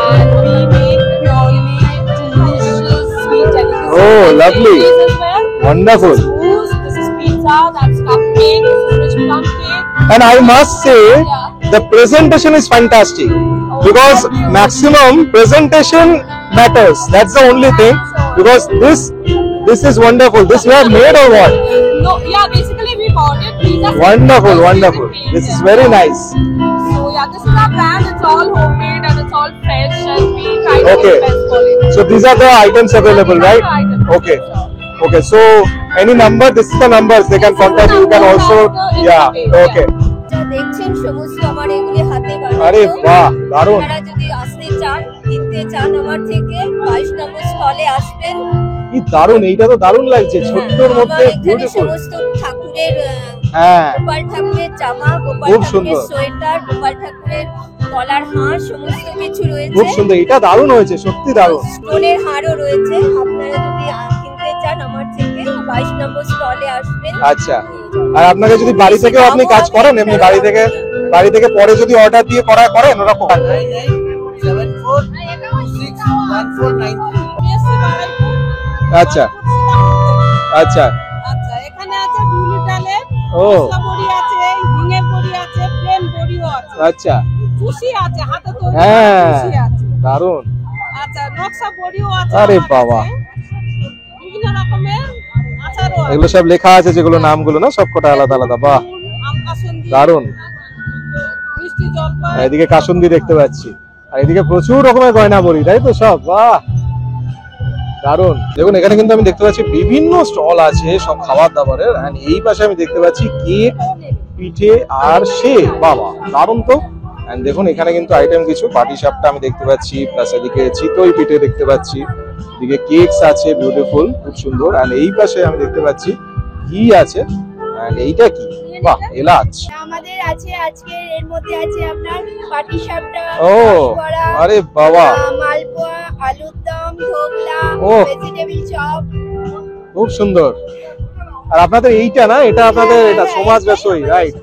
and we make purely delicious sweet delicacies. Oh, like lovely. bakeries as well. Wonderful. This is mousse, this is pizza, that's cupcake, this is rich plum cake. And I must say, the presentation is fantastic, because maximum presentation matters. That's the only thing, because this is wonderful. This you have made or what? No, yeah, basically we bought it. These are Wonderful, simple wonderful. paint, This is yeah. very nice. So yeah, this is our brand. It's all homemade and it's all fresh, and we try to Okay. give best quality. So these are the items available, right? These are the items. Okay. Okay. So any number, this is the numbers they can contact. You can also, yeah. Okay. যা দেখছেন সমস্ত আমার এগুলি হাতে আরে বানানো। বাহ, দারুন। আপনারা যদি আসতে চান, কিনতে চান আমার থেকে, 22 নম্বর স্টলে আসবেন। কি দারুন, এইটা তো দারুন লাগছে, ছোট্টর আমার মধ্যে এখানে বিউটিফুল। সমস্ত ঠাকুরের হ্যাঁ, গোপাল ঠাকুরের জামা, গোপাল খুব ঠাকুরের সুন্দর। সোয়েটার, গোপাল ঠাকুরের গলার হার সমস্ত কিছু রয়েছে। খুব সুন্দর, এটা দারুন হয়েছে, সত্যি দারুন। স্টোনের হারও রয়েছে। আপনারা যদি কিনতে চান আমার থেকে, 22 নম্বর স্টলে আসবেন। আচ্ছা, আর আপনাকে যদি বাড়ি থেকেও আপনি কাজ করেন, এমনি বাড়ি থেকে পরে যদি অর্ডার দিয়ে করেন ওরকম? 98741493। আচ্ছা আচ্ছা, আচ্ছা, এখানে আছে বিউলি ডালের, ও মশলা বড়ি আছে, হিঙের বড়ি আছে, প্লেন বড়িও আছে, আচ্ছা, চুষি আছে, হাতে তৈরি হ্যাঁ চুষি আছে। দারুন। আচ্ছা নকশা বড়িও আছে, আরে বাবা, বিভিন্ন রকমের আচারও আছে। এগুলো সব লেখা আছে যেগুলো নামগুলো না সব কটা আলাদা আলাদা। বাহ, আম কাসুন্দি, দারুন। মিষ্টি জলপাই, আর এদিকে কাসুন্দি দেখতে পাচ্ছি, আর এদিকে প্রচুর রকমের গয়না বড়ি, তাই তো সব? বাহ, দারুন। দেখুন এখানে কিন্তু আমি দেখতে পাচ্ছি বিভিন্ন স্টল আছে সব খাবার দাবারের, এন্ড এই পাশে আমি দেখতে পাচ্ছি কেক, পিঠে আর শেক। বাবা, দারুন তো। এন্ড দেখুন এখানে কিন্তু আইটেম কিছু পাটি সাপটা আমি দেখতে পাচ্ছি, প্লাস এদিকে চিতই পিঠে দেখতে পাচ্ছি, এদিকে কেকস আছে বিউটিফুল, খুব সুন্দর। এন্ড এই পাশে আমি দেখতে পাচ্ছি ঘি আছে, এন্ড এইটা কি? বাহ, এলাচ। আমাদের আছে আজকে এর মধ্যে আছে আপনার পাটিসাপটা, ও, বড়া, আরে বাবা, মালপোয়া, আলুর দম, ধোকলা, ও। Vegetable chop. খুব সুন্দর। আর আপনাদের এইটা না, এটা আপনাদের এটা সমাজ রসই, রাইট?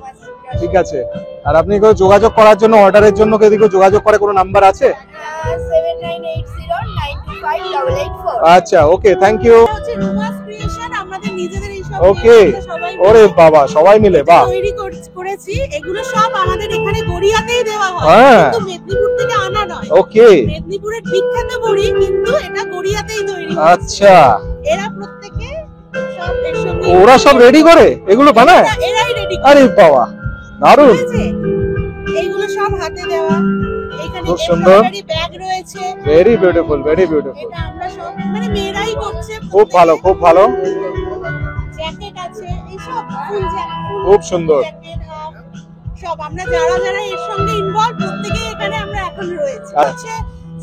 ঠিক আছে। আর আপনি কেউ যোগাযোগ করার জন্য, অর্ডারের জন্য কেউ যোগাযোগ করে, কোনো নাম্বার আছে? 7980925884। আচ্ছা, ওকে, থ্যাংক ইউ। হচ্ছে রুমাস ক্রিয়েশন, আমাদের নিজেদের এই সব ওকে, সবাই ওরে বাবা, সবাই মিলে, বাহ। তৈরি করেছি। এগুলো সব আমাদের এখানে গড়িয়াতেই দেওয়া হয়, হ্যাঁ। কিন্তু মেদিনীপুর থেকে আনা নয়। ওকে, মেদিনীপুরের বিখ্যাত বড়ি, কিন্তু এটা গড়িয়াতেই তৈরি হয়েছে। আচ্ছা। এরা প্রত্যেকে সব এর সঙ্গে ওরা সব রেডি করে এগুলো বানায়? এরাই রেডি করে। আরে বাবা, দারুন। ঠিক আছে? এইগুলো সব হাতে দেওয়া। এখানে খুব সুন্দর। ব্যাগ রয়েছে, ভেরি বিউটিফুল, ভেরি বিউটিফুল। এটা আমরা সব মানে মেয়েরাই করছে। খুব ভালো, খুব ভালো, জ্যাকেট আছে, এই সব ফুল জ্যাকেট, খুব সুন্দর। সব আমরা যারা যারা এর সঙ্গে ইনভলভ প্রত্যেকেই এখানে আমরা এখন রয়েছে। হচ্ছে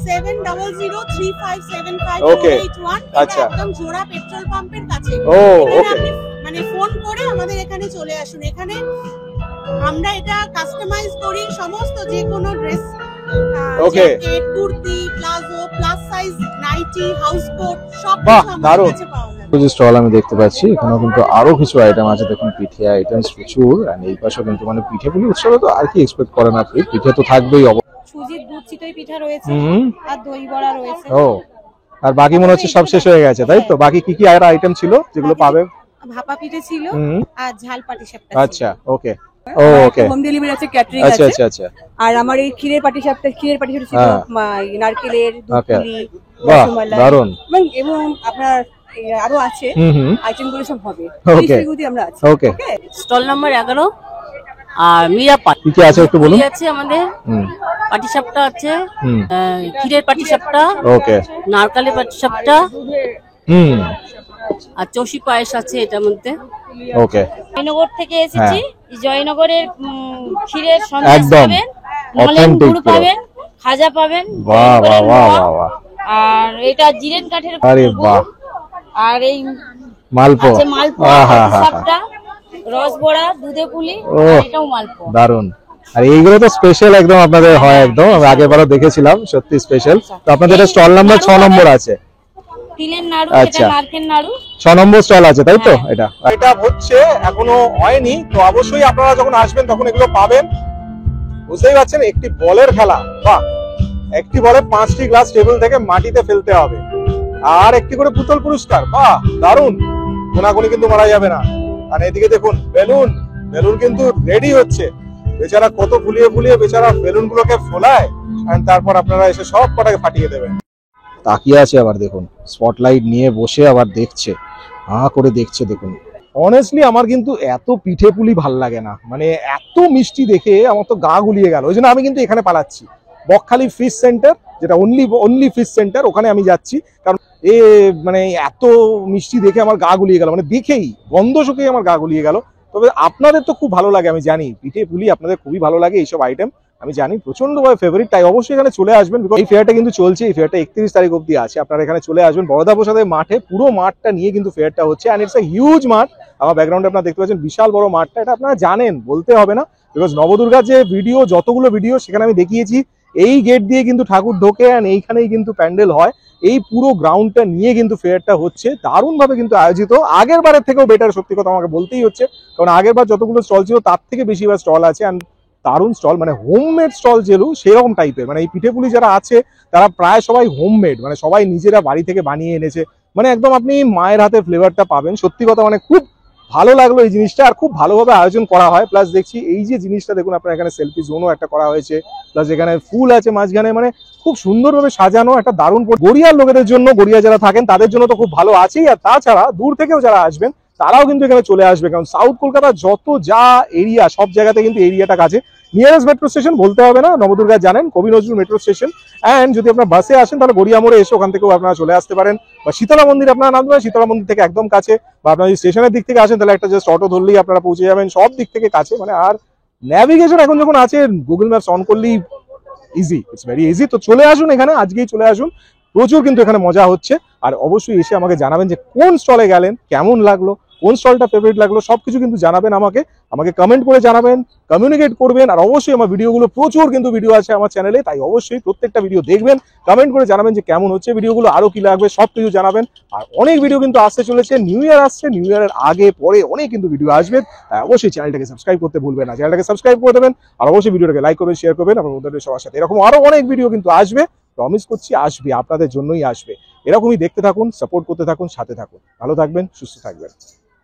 7003575481। আচ্ছা। একদম জোড়া পেট্রোল পাম্পের কাছে। ও, এখানে ওকে। আপনি মানে ফোন করে আমাদের এখানে চলে আসুন। এখানে আমরা এটা কাস্টমাইজ করি, সমস্ত যে কোনো dress, okay. Jacket, kurti, palazzo, plus size nightie, house coat সব বাহ, কিছু আমাদের দারুণ। কাছে পাওয়া যাবে। যে স্টল আমি দেখতে পাচ্ছি এখানেও কিন্তু আরো কিছু আইটেম আছে। দেখুন পিঠে আইটেমস প্রচুর, এন্ড এই পাশে কিন্তু মানে পিঠে পুলি উৎসবে তো আর কি এক্সপেক্ট করেন আপনি, পিঠে তো থাকবেই। সুজির দুধ চিতই পিঠা রয়েছে, হুম, আর দই বড়া রয়েছে। ও, আর বাকি মনে হচ্ছে সব শেষ হয়ে গেছে, তাই তো? বাকি কি কি আর আইটেম ছিল যেগুলো পাবে? ভাপা পিঠে ছিল, হুম, আর ঝাল পাটিসাপটা। আচ্ছা, ওকে, ও, ওকে, হোম ডেলিভারি আছে, ক্যাটারিং আচ্ছা আছে। আচ্ছা আচ্ছা, আর আমার এই ক্ষীরের পাটিসাপটা ছিল হ্যাঁ। নারকেলের, ওকে, দুধপুলি, বাহ, রসমালাই, দারুন। এবং আপনার আরো আছে হুম হুম, আইটেম গুলো সব হবে। ওকে, আমরা আছি। ওকে। স্টল নাম্বার 11 আর মিরাপাট কি কি আছে একটু বলুন। আছে আমাদের, হুম পাটিসাপটা আছে, হুম, ক্ষীরের পাটিসাপটা, ওকে, নারকেলের পাটিসাপটা, হুম, আর চষি পায়েস আছে এটার মধ্যে। ওকে, জয়নগর থেকে এসেছি। জয়নগরের ক্ষীরের সন্দেশ একদম পাবেন, মলেন অথেন্টিক গুড় পাবেন, খাজা পাবেন, বাহ বাহ জয়নগরের বাহ মোয়া, বাহ বাহ, আর এটা জিরেন কাঠের আরে গুড়, বাহ, আর এই মালপোয়া, আছে মালপোয়া, আহা হা হা, সাপটা, রসবড়া, দুধে পুলি, ও, আর এটাও মালপোয়া। দারুন। আর এইগুলো তো স্পেশাল একদম আপনাদের হয়, একদম আমি আগেরবারও দেখেছিলাম, সত্যি স্পেশাল। তো আপনাদের স্টল নাম্বার 6 নম্বর আছে। তিলের নাড়ু, আচ্ছা। এটা নারকেল নাড়ু। 6 নম্বর স্টল আছে, তাই তো? হ্যাঁ। এটা হচ্ছে এখনো হয়নি, তো অবশ্যই আপনারা যখন আসবেন তখন এগুলো পাবেন। বুঝতেই পারছেন, একটি বলের খেলা, বাহ, একটি বলে 5টি গ্লাস টেবিল থেকে মাটিতে ফেলতে হবে, আর একটি করে পুতুল পুরস্কার, বাহ, দারুন। গোনাগুনি কিন্তু মারা যাবে না। আর এদিকে দেখুন বেলুন, বেলুন কিন্তু রেডি হচ্ছে। বেচারা কত ফুলিয়ে ফুলিয়ে বেচারা বেলুন গুলোকে ফোলায়, আর তারপর আপনারা এসে সব কটাকে ফাটিয়ে দেবেন। তাকিয়ে আছে আবার দেখুন, স্পটলাইট নিয়ে বসে আবার দেখছে, হাঁ করে দেখছে। দেখুন অনেস্টলি আমার কিন্তু এত পিঠে পুলি ভাল লাগে না, মানে এত মিষ্টি দেখে আমার তো গা গুলিয়ে গেল। ওই জন্য আমি কিন্তু এখানে পালাচ্ছি, বকখালি ফিশ সেন্টার, যেটা অনলি ফিশ সেন্টার, ওখানে আমি যাচ্ছি। কারণ মানে এত মিষ্টি দেখে আমার গা গুলিয়ে গেল, মানে দেখেই গন্ধ শুকেই আমার গা গুলিয়ে গেল। তবে আপনাদের তো খুব ভালো লাগে, আমি জানি পিঠে পুলি আপনাদের খুবই ভালো লাগে, এইসব আইটেম আমি জানি প্রচন্ডভাবে ফেভারিট। তাই অবশ্যই এখানে চলে আসবেন, বিকজ এই ফেয়ারটা কিন্তু চলছে। এই ফেয়ারটা 31 তারিখ অব্দি আছে। আপনারা এখানে চলে আসবেন বরদা প্রসাদের মাঠে, পুরো মাঠটা নিয়ে কিন্তু ফেয়ারটা হচ্ছে, এন্ড ইটস আ হিউজ মাঠ। আমার ব্যাকগ্রাউন্ডে আপনারা দেখতে পাচ্ছেন বিশাল বড় মাঠটা, এটা আপনারা জানেন, বলতে হবে না, বিকজ নবদুর্গার যে ভিডিও, যতগুলো ভিডিও সেখানে আমি দেখিয়েছি, এই গেট দিয়ে কিন্তু ঠাকুর ঢোকে, এন্ড এইখানেই কিন্তু প্যান্ডেল হয়। এই পুরো গ্রাউন্ডটা নিয়ে কিন্তু ফেয়ারটা হচ্ছে, দারুণ ভাবে কিন্তু আয়োজিত, আগের বারের থেকেও বেটার, সত্যি কথা আমাকে বলতেই হচ্ছে। কারণ আগের বার যতগুলো স্টল ছিল তার থেকে বেশি এবার স্টল আছে, এন্ড দারুণ স্টল, মানে হোমমেড স্টল যেগুলো সেরকম টাইপের। মানে এই পিঠেপুলি যারা আছে তারা প্রায় সবাই হোমমেড, মানে সবাই নিজেরা বাড়ি থেকে বানিয়ে এনেছে, মানে একদম আপনি মায়ের হাতে ফ্লেভারটা পাবেন। সত্যি কথা, মানে খুব ভালো লাগলো এই জিনিসটা, আর খুব ভালোভাবে আয়োজন করা হয়। প্লাস দেখছি এই যে জিনিসটা দেখুন আপনার, এখানে সেলফি জোনও একটা করা হয়েছে, প্লাস এখানে ফুল আছে মাঝখানে, মানে খুব সুন্দরভাবে সাজানো একটা দারুণ। গড়িয়ার লোকেদের জন্য, গড়িয়া যারা থাকেন তাদের জন্য তো খুব ভালো আছেই, আর তাছাড়া দূর থেকেও যারা আসবেন তারাও কিন্তু এখানে চলে আসবে, কারণ সাউথ কলকাতা যত যা এরিয়া সব জায়গাতে কিন্তু এরিয়াটা কাছে। নিয়ারেস্ট মেট্রো স্টেশন বলতে হবে না, নবদুর্গা জানেন, কবি নজরুল মেট্রো স্টেশন। অ্যান্ড যদি আপনার বাসে আসেন তাহলে গড়িয়া মোড়ে এসে ওখান থেকেও আপনারা চলে আসতে পারেন, বা শীতলা মন্দির আপনারা নামতে পারেন, শীতলা মন্দির থেকে একদম কাছে। বা আপনারা যদি স্টেশনের দিক থেকে আসেন তাহলে একটা জাস্ট অটো ধরলেই আপনারা পৌঁছে যাবেন, সব দিক থেকে কাছে। মানে আর ন্যাভিগেশন এখন যখন আছে, গুগল ম্যাপস অন করলেই ইজি, ইটস ভেরি ইজি। তো চলে আসুন এখানে, আজকেই চলে আসুন, প্রচুর কিন্তু এখানে মজা হচ্ছে। আর অবশ্যই এসে আমাকে জানাবেন যে কোন স্টলে গেলেন, কেমন লাগলো, কোন স্টলটা ফেভারিট লাগলো, সবকিছু কিন্তু জানাবেন আমাকে কমেন্ট করে জানাবেন, কমিউনিকেট করবেন। আর অবশ্যই আমার ভিডিওগুলো, প্রচুর কিন্তু ভিডিও আছে আমার চ্যানেলে, তাই অবশ্যই প্রত্যেকটা ভিডিও দেখবেন, কমেন্ট করে জানাবেন যে কেমন হচ্ছে ভিডিওগুলো, আরো কি লাগবে সবকিছু জানাবেন। আর অনেক ভিডিও কিন্তু আসতে চলেছে, নিউ ইয়ার আসছে, নিউ ইয়ারের আগে পরে অনেক কিন্তু ভিডিও আসবে, তাই অবশ্যই চ্যানেলটাকে সাবস্ক্রাইব করতে ভুলবেন না, চ্যানেলটাকে সাবস্ক্রাইব করে দেবেন। আর অবশ্যই ভিডিওটাকে লাইক করবেন, শেয়ার করবেন আপনার বন্ধুদের সবার সাথে। এরকম আরো অনেক ভিডিও কিন্তু আসবে, প্রমিস করছি আসবে, আপনাদের জন্যই আসবে। এরকমই দেখতে থাকুন, সাপোর্ট করতে থাকুন, সাথে থাকুন। ভালো থাকবেন, সুস্থ থাকবেন।